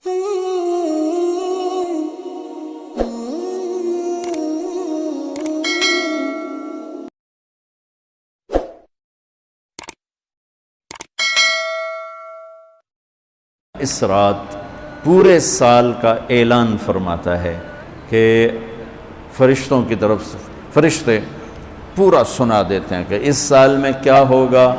اس رات پورے سال کا اعلان فرماتا ہے کہ فرشتوں کی طرف سے فرشتے پورا سنا دیتے ہیں کہ اس سال میں کیا ہوگا.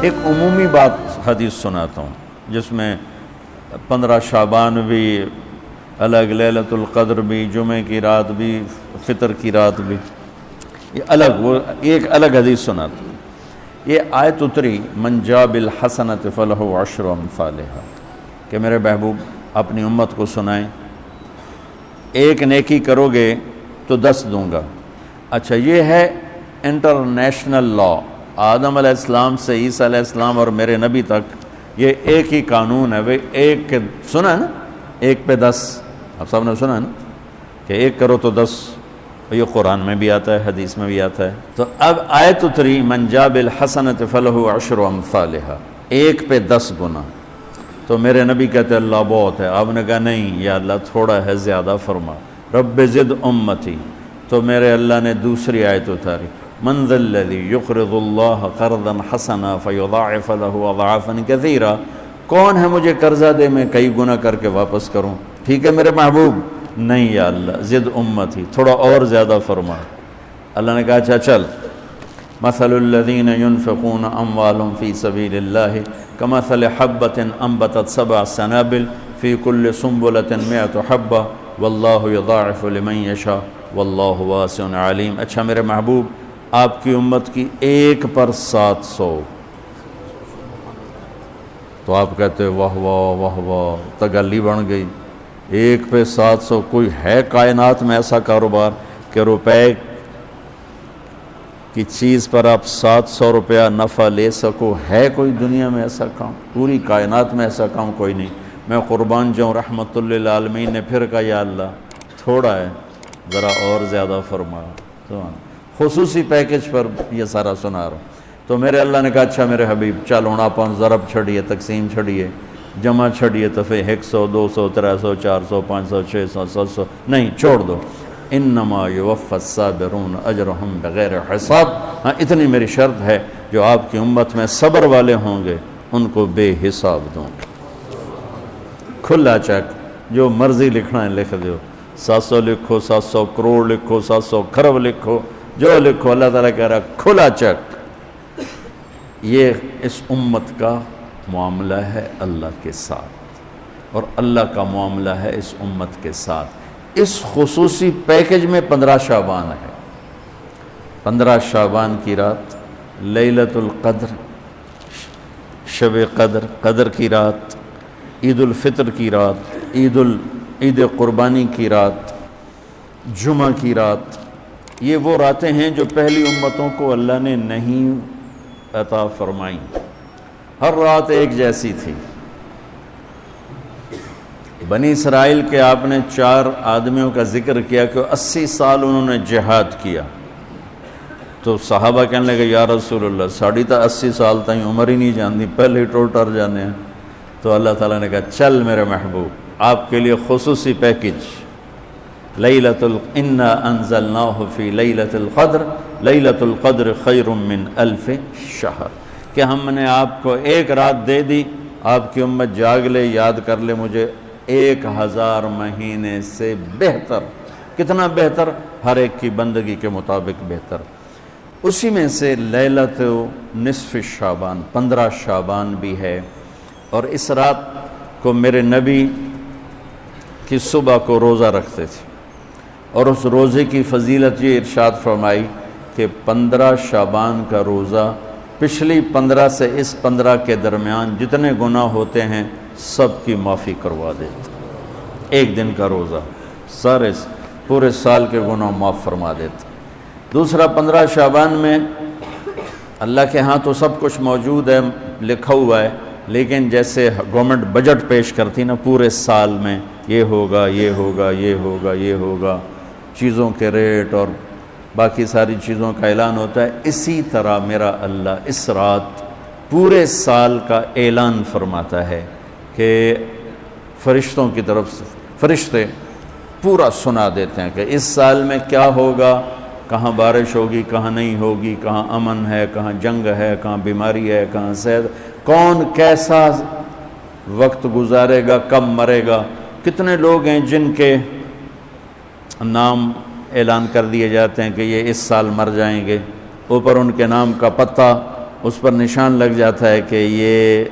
ایک عمومی بات حدیث سناتا ہوں جس میں 15 شعبان بھی الگ، لیلۃ القدر بھی، جمعے کی رات بھی، فطر کی رات بھی، یہ الگ، وہ ایک الگ حدیث سناتا ہوں. یہ آیت اتری من جاء بالحسنۃ فلہ عشر امثالھا کہ میرے محبوب اپنی امت کو سنائیں، ایک نیکی کرو گے تو 10 دوں گا. اچھا، یہ ہے انٹرنیشنل لا، آدم علیہ السلام سے عیسیٰ علیہ السلام اور میرے نبی تک یہ ایک ہی قانون ہے. وہ ایک کے سنا ہے نا، 1 پہ 10، آپ سب نے سنا ہے نا کہ 1 کرو تو 10. یہ قرآن میں بھی آتا ہے، حدیث میں بھی آتا ہے. تو اب آیت اتری من جاء بالحسنۃ فلہ عشر امثالھا، 1 پہ 10 گنا. تو میرے نبی کہتے اللہ بہت ہے. آپ نے کہا نہیں یا اللہ تھوڑا ہے، زیادہ فرما، رب زد امتی. تو میرے اللہ نے دوسری آیت اتاری من ذا الذی یقرض اللہ قرضا حسنا فیضاعف لہ اضعافا کثیرا، کون ہے مجھے قرضہ دے میں کئی گنا کر کے واپس کروں. ٹھیک ہے میرے محبوب، نہیں یا اللہ زد امتی، تھوڑا اور زیادہ فرما. اللہ نے کہا اچھا چل، مثل الذین ينفقون اموالهم فی سبیل اللہ کمثل حبۃ انبتت 7 سنابل فی کل سنبلۃ 100 حبۃ واللہ یضاعف لمن یشاء واللہ واسع علیم. اچھا میرے محبوب، آپ کی امت کی 1 پر 700. تو آپ کہتے واہ واہ واہ واہ، تگلی بن گئی. 1 پہ 700، کوئی ہے کائنات میں ایسا کاروبار کہ روپے کی چیز پر آپ 700 روپیہ نفع لے سکو؟ ہے کوئی دنیا میں ایسا کام؟ پوری کائنات میں ایسا کام کوئی نہیں. میں قربان جاؤں، رحمت للعالمین نے پھر کہا یا اللہ تھوڑا ہے، ذرا اور زیادہ فرما. خصوصی پیکج پر یہ سارا سنا رہا ہوں. تو میرے اللہ نے کہا اچھا میرے حبیب چل ہوں آپ ضرب چھڑیے، تقسیم چھڑیے، جمع چھڑیے، دفعے 100 200 300 400 500 600 700 نہیں، چھوڑ دو. انما یوفی الصابرون اجرہم بغیر حساب. ہاں اتنی میری شرط ہے، جو آپ کی امت میں صبر والے ہوں گے ان کو بے حساب دوں گے. کھلا چیک، جو مرضی لکھنا ہے لکھ دو، 700 لکھو، 700 کروڑ لکھو، 700 کھرب لکھو، جو لکھو. اللہ تعالیٰ کہہ رہا کھلا چیک. یہ اس امت کا معاملہ ہے اللہ کے ساتھ، اور اللہ کا معاملہ ہے اس امت کے ساتھ. اس خصوصی پیکج میں 15 شعبان ہے. 15 شعبان کی رات، لیلۃ القدر، شب قدر، قدر کی رات، عید الفطر کی رات، عید قربانی کی رات، جمعہ کی رات. یہ وہ راتیں ہیں جو پہلی امتوں کو اللہ نے نہیں عطا فرمائیں. ہر رات ایک جیسی تھی. بنی اسرائیل کے آپ نے 4 آدمیوں کا ذکر کیا کہ 80 سال انہوں نے جہاد کیا. تو صحابہ کہنے لگے یا رسول اللہ ساڑی تا 80 سال تائیں عمر ہی نہیں جاندی، پہلے ہی ٹر جانے ہیں. تو اللہ تعالیٰ نے کہا چل میرے محبوب، آپ کے لیے خصوصی پیکج، انا انزلناہ فی لیلۃ القدر، لیلۃ القدر خیر من 1000 شہر، کہ ہم نے آپ کو 1 رات دے دی، آپ کی امت جاگ لے، یاد کر لے مجھے، 1000 مہینے سے بہتر. کتنا بہتر؟ ہر ایک کی بندگی کے مطابق بہتر. اسی میں سے لیلۃ نصف شعبان، 15 شعبان بھی ہے. اور اس رات کو میرے نبی کی صبح کو روزہ رکھتے تھے، اور اس روزے کی فضیلت یہ ارشاد فرمائی کہ 15 شعبان کا روزہ پچھلی 15 سے اس 15 کے درمیان جتنے گناہ ہوتے ہیں سب کی معافی کروا دیتے. 1 دن کا روزہ سارے پورے سال کے گناہ معاف فرما دیتے. دوسرا 15 شعبان میں اللہ کے ہاں تو سب کچھ موجود ہے، لکھا ہوا ہے، لیکن جیسے گورنمنٹ بجٹ پیش کرتی نا پورے سال میں، یہ ہوگا یہ ہوگا یہ ہوگا یہ ہوگا، چیزوں کے ریٹ اور باقی ساری چیزوں کا اعلان ہوتا ہے، اسی طرح میرا اللہ اس رات پورے سال کا اعلان فرماتا ہے کہ فرشتوں کی طرف سے فرشتے پورا سنا دیتے ہیں کہ اس سال میں کیا ہوگا، کہاں بارش ہوگی، کہاں نہیں ہوگی، کہاں امن ہے، کہاں جنگ ہے، کہاں بیماری ہے، کہاں صحت، کون کیسا وقت گزارے گا، کب مرے گا، کتنے لوگ ہیں جن کے نام اعلان کر دیے جاتے ہیں کہ یہ اس سال مر جائیں گے، اوپر ان کے نام کا پتہ اس پر نشان لگ جاتا ہے کہ یہ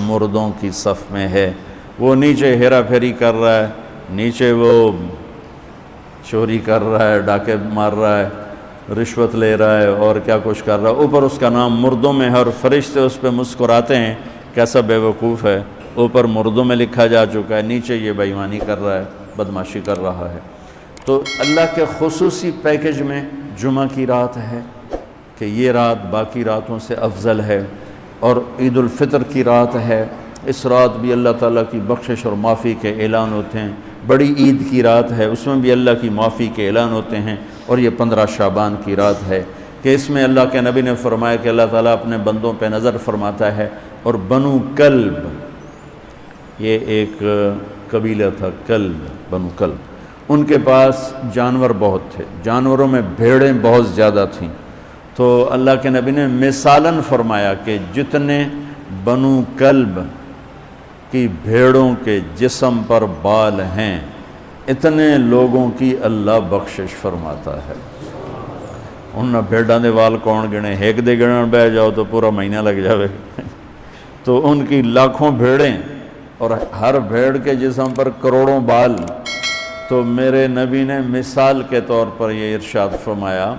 مردوں کی صف میں ہے، وہ نیچے ہیرا پھیری کر رہا ہے، نیچے وہ چوری کر رہا ہے، ڈاکے مار رہا ہے، رشوت لے رہا ہے اور کیا کچھ کر رہا ہے، اوپر اس کا نام مردوں میں ہے، اور فرشتے اس پہ مسکراتے ہیں کیسا بے وقوف ہے، اوپر مردوں میں لکھا جا چکا ہے، نیچے یہ بے ایمانی کر رہا ہے، بدماشی کر رہا ہے۔ تو اللہ کے خصوصی پیکج میں جمعہ کی رات ہے کہ یہ رات باقی راتوں سے افضل ہے، اور عید الفطر کی رات ہے، اس رات بھی اللہ تعالیٰ کی بخشش اور معافی کے اعلان ہوتے ہیں، بڑی عید کی رات ہے، اس میں بھی اللہ کی معافی کے اعلان ہوتے ہیں، اور یہ 15 شعبان کی رات ہے کہ اس میں اللہ کے نبی نے فرمایا کہ اللہ تعالیٰ اپنے بندوں پہ نظر فرماتا ہے، اور بنو کلب، یہ ایک قبیلہ تھا کلب، بنو کلب، ان کے پاس جانور بہت تھے، جانوروں میں بھیڑیں بہت زیادہ تھیں، تو اللہ کے نبی نے مثالاً فرمایا کہ جتنے بنو کلب کی بھیڑوں کے جسم پر بال ہیں اتنے لوگوں کی اللہ بخشش فرماتا ہے۔ ان بھیڑاں دے وال کون گنے، ایک دے گنن بہ جاؤ تو پورا مہینہ لگ جاوے، تو ان کی لاکھوں بھیڑیں اور ہر بھیڑ کے جسم پر کروڑوں بال، تو میرے نبی نے مثال کے طور پر یہ ارشاد فرمایا،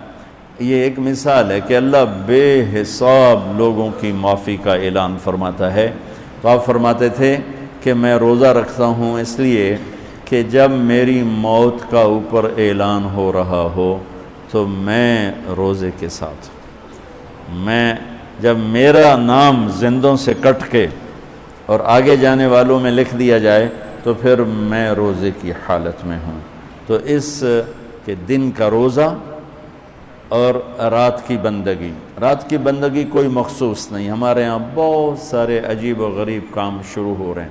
یہ ایک مثال ہے کہ اللہ بے حساب لوگوں کی معافی کا اعلان فرماتا ہے۔ تو آپ فرماتے تھے کہ میں روزہ رکھتا ہوں اس لیے کہ جب میری موت کا اوپر اعلان ہو رہا ہو تو میں روزے کے ساتھ، میں جب میرا نام زندوں سے کٹ کے اور آگے جانے والوں میں لکھ دیا جائے تو پھر میں روزے کی حالت میں ہوں۔ تو اس کے دن کا روزہ اور رات کی بندگی کوئی مخصوص نہیں، ہمارے ہاں بہت سارے عجیب و غریب کام شروع ہو رہے ہیں،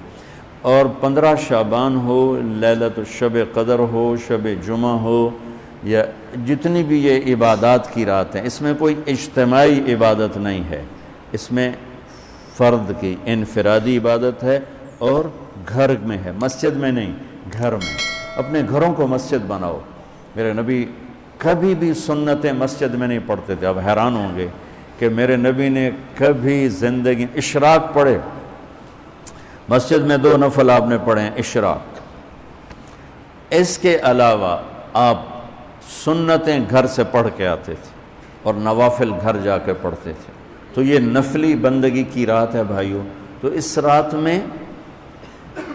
اور 15 شعبان ہو، لیلۃ الشب قدر ہو، شب جمعہ ہو، یا جتنی بھی یہ عبادات کی رات ہیں، اس میں کوئی اجتماعی عبادت نہیں ہے، اس میں فرد کی انفرادی عبادت ہے، اور گھر میں ہے، مسجد میں نہیں، گھر میں۔ اپنے گھروں کو مسجد بناؤ۔ میرے نبی کبھی بھی سنتیں مسجد میں نہیں پڑھتے تھے، اب حیران ہوں گے کہ میرے نبی نے کبھی زندگی اشراق پڑھے، مسجد میں 2 نفل آپ نے پڑھے ہیں اشراق، اس کے علاوہ آپ سنتیں گھر سے پڑھ کے آتے تھے اور نوافل گھر جا کے پڑھتے تھے۔ تو یہ نفلی بندگی کی رات ہے بھائیوں، تو اس رات میں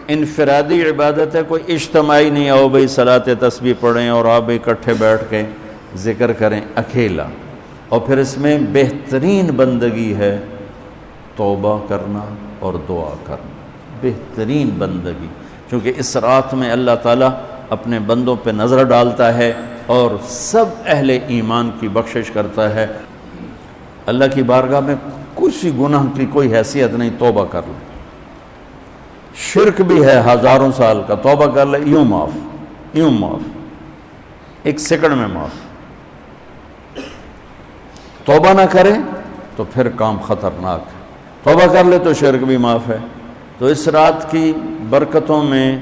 انفرادی عبادت ہے، کوئی اجتماعی نہیں، آؤ بھئی صلاۃ تسبیح پڑھیں اور آپ اکٹھے بیٹھ کے ذکر کریں، اکیلا۔ اور پھر اس میں بہترین بندگی ہے توبہ کرنا اور دعا کرنا، بہترین بندگی، کیونکہ اس رات میں اللہ تعالیٰ اپنے بندوں پہ نظر ڈالتا ہے اور سب اہل ایمان کی بخشش کرتا ہے۔ اللہ کی بارگاہ میں کسی گناہ کی کوئی حیثیت نہیں، توبہ کر لیں، شرک بھی ہے 1000 سال کا، توبہ کر لے، یوں معاف، 1 سیکنڈ میں معاف۔ توبہ نہ کرے تو پھر کام خطرناک ہے، توبہ کر لے تو شرک بھی معاف ہے۔ تو اس رات کی برکتوں میں،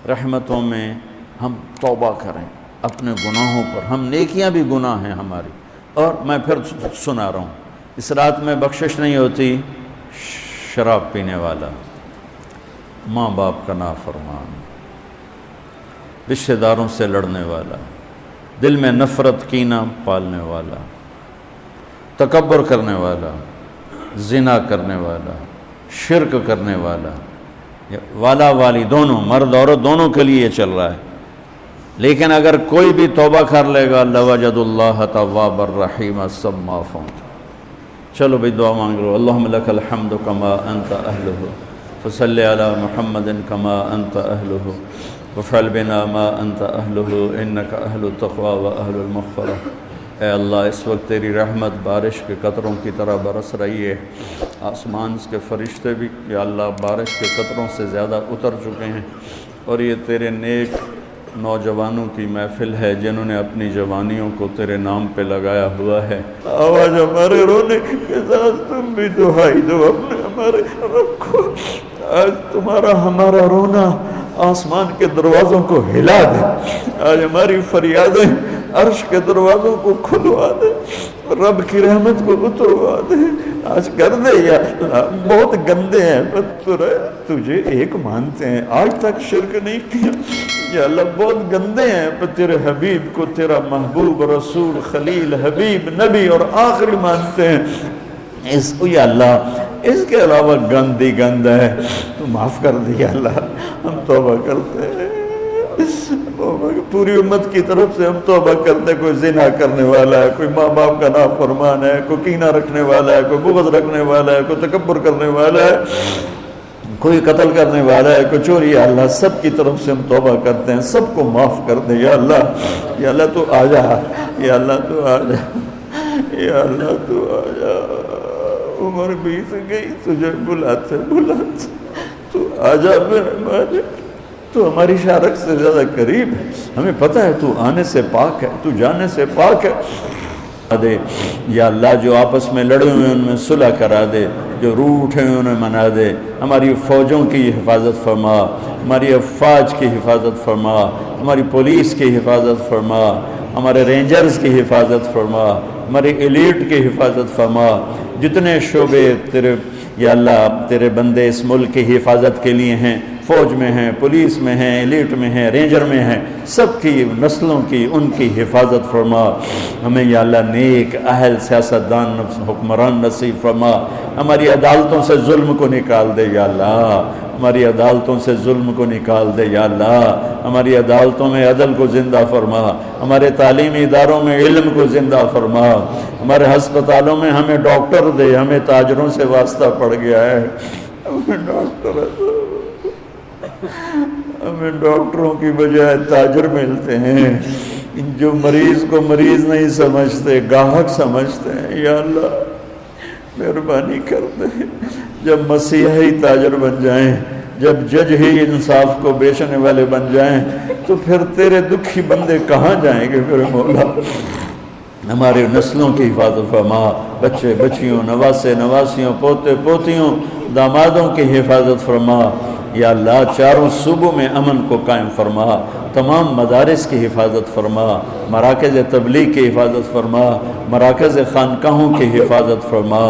رحمتوں میں ہم توبہ کریں اپنے گناہوں پر، ہم نیکیاں بھی گناہ ہیں ہماری۔ اور میں پھر سنا رہا ہوں، اس رات میں بخشش نہیں ہوتی شراب پینے والا، ماں باپ کا نافرمان، رشتہ داروں سے لڑنے والا، دل میں نفرت کینہ پالنے والا، تکبر کرنے والا، زنا کرنے والا، شرک کرنے والا والی دونوں، مرد عورت دونوں کے لیے چل رہا ہے۔ لیکن اگر کوئی بھی توبہ کر لے گا لوجد اللہ تواب الرحیم، سب معاف ہوں۔ چلو بھئی دعا مانگ لو۔ اللہم لک الحمد کما انت اہلہ، فصلی علی محمد کما انت اہلہ، وفعل بنا ما انت اہلہ، انک اہل التقوی و اہل المغفرہ۔ اے اللہ اس وقت تیری رحمت بارش کے قطروں کی طرح برس رہی ہے، آسمان کے فرشتے بھی یا اللہ بارش کے قطروں سے زیادہ اتر چکے ہیں، اور یہ تیرے نیک نوجوانوں کی محفل ہے جنہوں نے اپنی جوانیوں کو تیرے نام پہ لگایا ہوا ہے۔ آواز ہمارے رونے کے ساتھ تم بھی دعائی دو اپنے ہمارے رب کو، آج تمہارا ہمارا رونا آسمان کے دروازوں کو ہلا دے، آج ہماری فریادیں عرش کے دروازوں کو کھلوا دے، رب کی رحمت کو اتروا دے، آج کر دے یا اللہ۔ بہت گندے ہیں پر تجھے ایک مانتے ہیں، آج تک شرک نہیں کیا یا اللہ، بہت گندے ہیں پر تیرے حبیب کو تیرا محبوب رسول خلیل حبیب نبی اور آخری مانتے ہیں، اس کو یا اللہ اس کے علاوہ گندی گند ہے، تو معاف کر دے یا اللہ، ہم توبہ کرتے ہیں، پوری امت کی طرف سے ہم توبہ کرتے ہیں، کوئی زنا کرنے والا ہے، کوئی ماں باپ کا نافرمان ہے، کوئی کینہ رکھنے والا ہے، کوئی بغض رکھنے والا ہے، کوئی تکبر کرنے والا ہے، کوئی قتل کرنے والا ہے، کوئی چوری، یا اللہ سب کی طرف سے ہم توبہ کرتے ہیں، سب کو معاف کر دے یا اللہ۔ یا اللہ تو آ جا، یا اللہ تو آ جا، یا اللہ تو آ جا، عمر بیت گئی تجھے بلاتے بلاتے، تو آ جا میرے مالک، تو ہماری شارک سے زیادہ قریب ہے، ہمیں پتہ ہے تو آنے سے پاک ہے، تو جانے سے پاک ہے دے یا اللہ، جو آپس میں لڑے ہوئے ان میں صلح کرا دے، جو روٹھے ہوئے انہیں منا دے، ہماری فوجوں کی حفاظت فرما، ہماری افواج کی حفاظت فرما، ہماری پولیس کی حفاظت فرما، ہمارے رینجرز کی حفاظت فرما، ہماری ایلیٹ کی حفاظت فرما، جتنے شعبے تیرے یا اللہ تیرے بندے اس ملک کی حفاظت کے لیے ہیں، فوج میں ہیں، پولیس میں ہیں، ایلیٹ میں ہیں، رینجر میں ہیں، سب کی نسلوں کی ان کی حفاظت فرما، ہمیں یا اللہ نیک اہل سیاستدان حکمران نصیب فرما، ہماری عدالتوں سے ظلم کو نکال دے یا اللہ، ہماری عدالتوں سے ظلم کو نکال دے یا اللہ، ہماری عدالتوں میں عدل کو زندہ فرما، ہمارے تعلیمی اداروں میں علم کو زندہ فرما، ہمارے ہسپتالوں میں ہمیں ڈاکٹر دے، ہمیں تاجروں سے واسطہ پڑ گیا ہے، ہمیں ڈاکٹروں کی بجائے تاجر ملتے ہیں، جو مریض کو مریض نہیں سمجھتے گاہک سمجھتے ہیں، یا اللہ مہربانی کر دے، جب مسیحی تاجر بن جائیں، جب جج ہی انصاف کو بیچنے والے بن جائیں، تو پھر تیرے دکھی بندے کہاں جائیں گے میرے مولا؟ ہمارے نسلوں کی حفاظت فرما، بچے بچیوں، نواسے نواسیوں، پوتے پوتیوں، دامادوں کی حفاظت فرما، یا اللہ چاروں صوبوں میں امن کو قائم فرما، تمام مدارس کی حفاظت فرما، مراکز تبلیغ کی حفاظت فرما، مراکز خانقاہوں کی حفاظت فرما،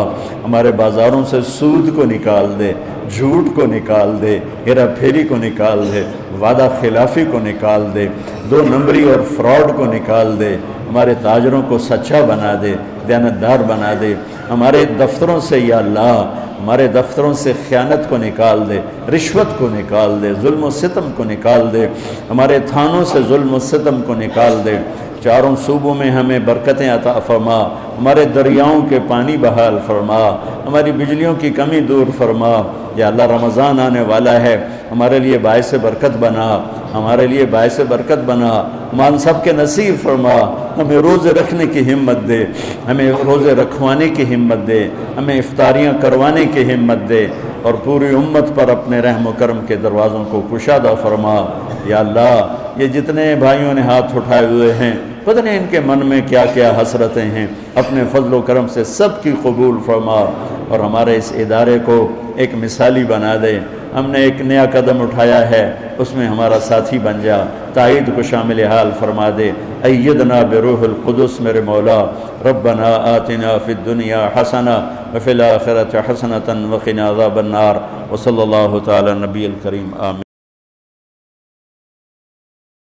ہمارے بازاروں سے سود کو نکال دے، جھوٹ کو نکال دے، ہیرا پھیری کو نکال دے، وعدہ خلافی کو نکال دے، 2 نمبری اور فراڈ کو نکال دے، ہمارے تاجروں کو سچا بنا دے، دیانتدار بنا دے، ہمارے دفتروں سے یا اللہ ہمارے دفتروں سے خیانت کو نکال دے، رشوت کو نکال دے، ظلم و ستم کو نکال دے، ہمارے تھانوں سے ظلم و ستم کو نکال دے، چاروں صوبوں میں ہمیں برکتیں عطا فرما، ہمارے دریاؤں کے پانی بحال فرما، ہماری بجلیوں کی کمی دور فرما، یا اللہ رمضان آنے والا ہے، ہمارے لیے باعث برکت بنا، ہمارے لیے باعث برکت بنا، ہم سب کے نصیب فرما، ہمیں روزے رکھنے کی ہمت دے، ہمیں روزے رکھوانے کی ہمت دے، ہمیں افطاریاں کروانے کی ہمت دے، اور پوری امت پر اپنے رحم و کرم کے دروازوں کو کشادہ فرما۔ یا اللہ یہ جتنے بھائیوں نے ہاتھ اٹھائے ہوئے ہیں، پتہ نہیں ان کے من میں کیا کیا حسرتیں ہیں، اپنے فضل و کرم سے سب کی قبول فرما، اور ہمارے اس ادارے کو ایک مثالی بنا دے۔ ہم نے ایک نیا قدم اٹھایا ہے، اس میں ہمارا ساتھی بن جا، تائید کو شامل حال فرما دے۔ ایدنا بروح القدس میرے مولا، ربنا آتنا فی الدنیا حسنہ وفی الآخرۃ حسنۃ وقنا عذاب النار، وصلی اللہ تعالی نبی الکریم، آمین۔